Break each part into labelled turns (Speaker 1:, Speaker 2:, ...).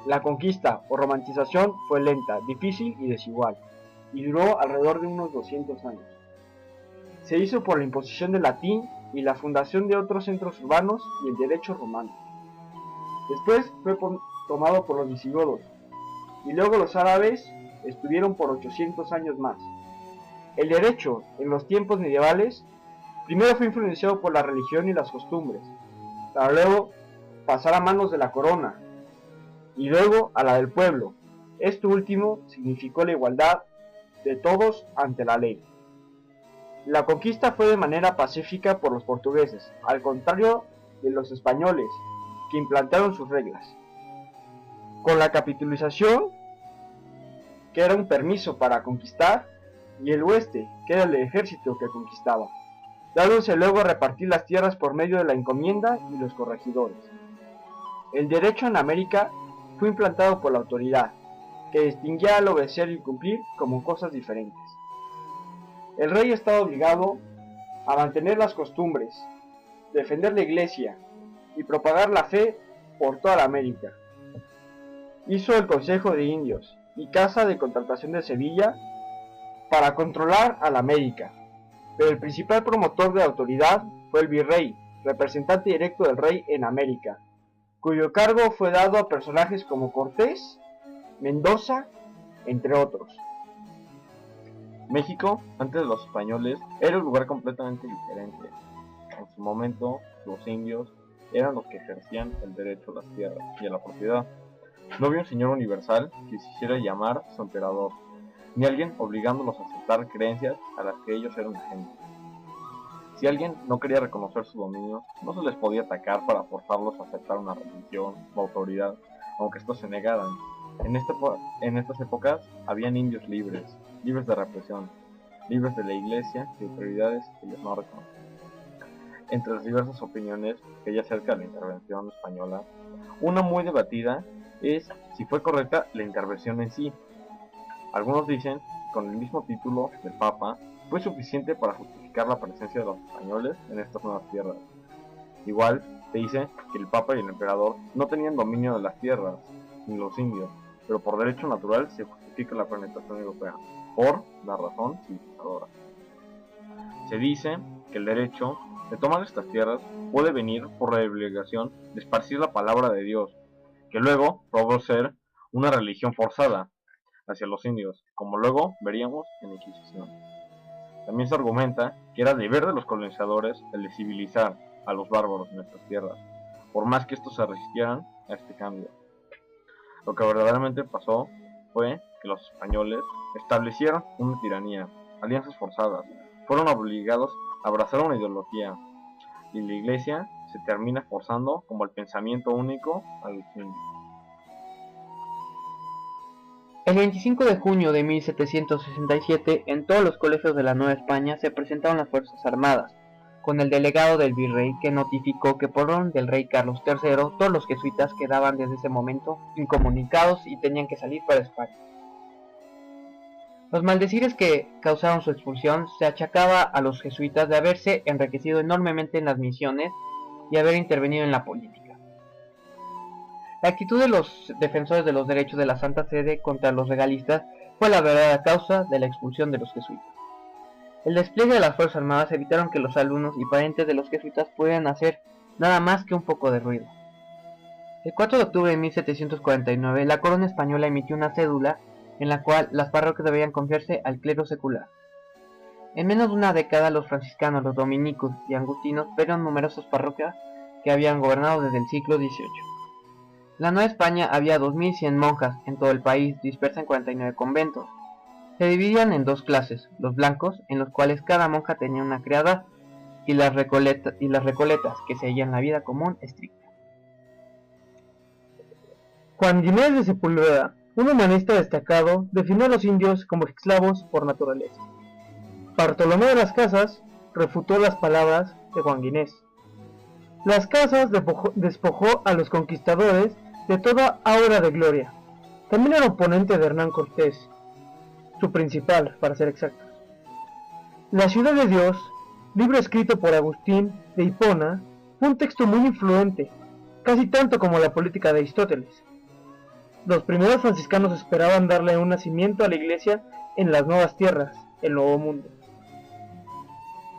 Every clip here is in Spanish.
Speaker 1: La conquista o romantización fue lenta, difícil y desigual, y duró alrededor de unos 200 años. Se hizo por la imposición del latín y la fundación de otros centros urbanos y el derecho romano. Después fue tomado por los visigodos, y luego los árabes estuvieron por 800 años más. El derecho, en los tiempos medievales, primero fue influenciado por la religión y las costumbres, para luego pasar a manos de la corona, y luego a la del pueblo. Esto último significó la igualdad de todos ante la ley. La conquista fue de manera pacífica por los portugueses, al contrario de los españoles, que implantaron sus reglas. Con la capitalización, que era un permiso para conquistar, y el oeste, que era el ejército que conquistaba, dándose luego a repartir las tierras por medio de la encomienda y los corregidores. El derecho en América fue implantado por la autoridad, que distinguía al obedecer y cumplir como cosas diferentes. El rey estaba obligado a mantener las costumbres, defender la iglesia y propagar la fe por toda la América. Hizo el Consejo de Indios y Casa de Contratación de Sevilla para controlar a la América, pero el principal promotor de la autoridad fue el virrey, representante directo del rey en América, cuyo cargo fue dado a personajes como Cortés, Mendoza, entre otros.
Speaker 2: México, antes de los españoles, era un lugar completamente diferente. En su momento, los indios eran los que ejercían el derecho a las tierras y a la propiedad. No había un señor universal que se hiciera llamar su emperador, ni alguien obligándolos a aceptar creencias a las que ellos eran ajenos. Si alguien no quería reconocer su dominio, no se les podía atacar para forzarlos a aceptar una religión o autoridad, aunque estos se negaran. En estas épocas habían indios libres de represión, libres de la iglesia y autoridades que ellos no reconocían. Entre las diversas opiniones que hay acerca de la intervención española, una muy debatida es si fue correcta la intervención en sí. Algunos dicen que con el mismo título del Papa fue suficiente para justificar la presencia de los españoles en estas nuevas tierras. Igual se dice que el Papa y el Emperador no tenían dominio de las tierras, ni los indios, pero por derecho natural se justifica la penetración europea, por la razón civilizadora. Se dice que el derecho de tomar estas tierras puede venir por la obligación de esparcir la palabra de Dios, que luego probó ser una religión forzada hacia los indios, como luego veríamos en la Inquisición. También se argumenta que era deber de los colonizadores el de civilizar a los bárbaros en estas tierras, por más que estos se resistieran a este cambio. Lo que verdaderamente pasó fue que los españoles establecieron una tiranía, alianzas forzadas, fueron obligados a abrazar una ideología, y la iglesia se termina forzando como el pensamiento único a los indios.
Speaker 3: El 25 de junio de 1767, en todos los colegios de la Nueva España se presentaron las Fuerzas Armadas, con el delegado del virrey que notificó que por orden del rey Carlos III, todos los jesuitas quedaban desde ese momento incomunicados y tenían que salir para España. Los maldecires que causaron su expulsión se achacaba a los jesuitas de haberse enriquecido enormemente en las misiones y haber intervenido en la política. La actitud de los defensores de los derechos de la Santa Sede contra los regalistas fue la verdadera causa de la expulsión de los jesuitas. El despliegue de las Fuerzas Armadas evitaron que los alumnos y parientes de los jesuitas pudieran hacer nada más que un poco de ruido. El 4 de octubre de 1749, la corona española emitió una cédula en la cual las parroquias debían confiarse al clero secular. En menos de una década, los franciscanos, los dominicos y agustinos perdieron numerosas parroquias que habían gobernado desde el siglo XVIII. En la Nueva España había 2100 monjas en todo el país, dispersas en 49 conventos. Se dividían en dos clases: los blancos, en los cuales cada monja tenía una criada, y las recoletas, que seguían la vida común estricta. Juan Ginés de Sepúlveda, un humanista destacado, definió a los indios como esclavos por naturaleza. Bartolomé de las Casas refutó las palabras de Juan Ginés. Las Casas despojó a los conquistadores de toda aura de gloria. También era oponente de Hernán Cortés, su principal, para ser exactos. La Ciudad de Dios, libro escrito por Agustín de Hipona, fue un texto muy influente, casi tanto como la Política de Aristóteles. Los primeros franciscanos esperaban darle un nacimiento a la iglesia en las nuevas tierras, el Nuevo Mundo.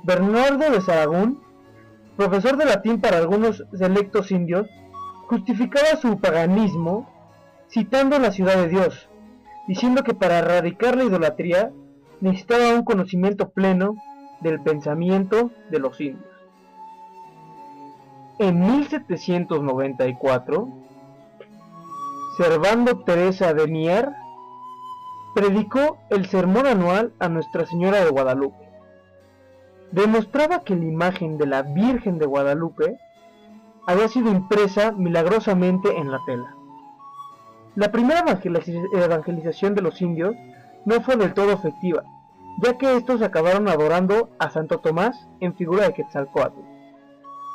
Speaker 3: Bernardo de Sahagún, profesor de latín para algunos selectos indios, justificaba su paganismo citando la ciudad de Dios, diciendo que para erradicar la idolatría necesitaba un conocimiento pleno del pensamiento de los indios. En 1794, Servando Teresa de Mier predicó el sermón anual a Nuestra Señora de Guadalupe. Demostraba que la imagen de la Virgen de Guadalupe había sido impresa milagrosamente en la tela. La primera evangelización de los indios no fue del todo efectiva, ya que estos acabaron adorando a Santo Tomás en figura de Quetzalcóatl.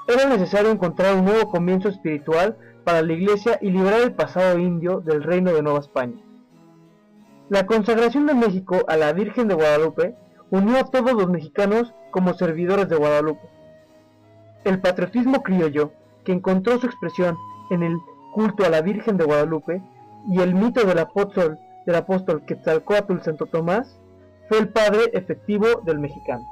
Speaker 3: Era necesario encontrar un nuevo comienzo espiritual para la iglesia y liberar el pasado indio del reino de Nueva España. La consagración de México a la Virgen de Guadalupe unió a todos los mexicanos como servidores de Guadalupe. El patriotismo criollo, que encontró su expresión en el culto a la Virgen de Guadalupe y el mito del apóstol Quetzalcóatl Santo Tomás, fue el padre efectivo del mexicano.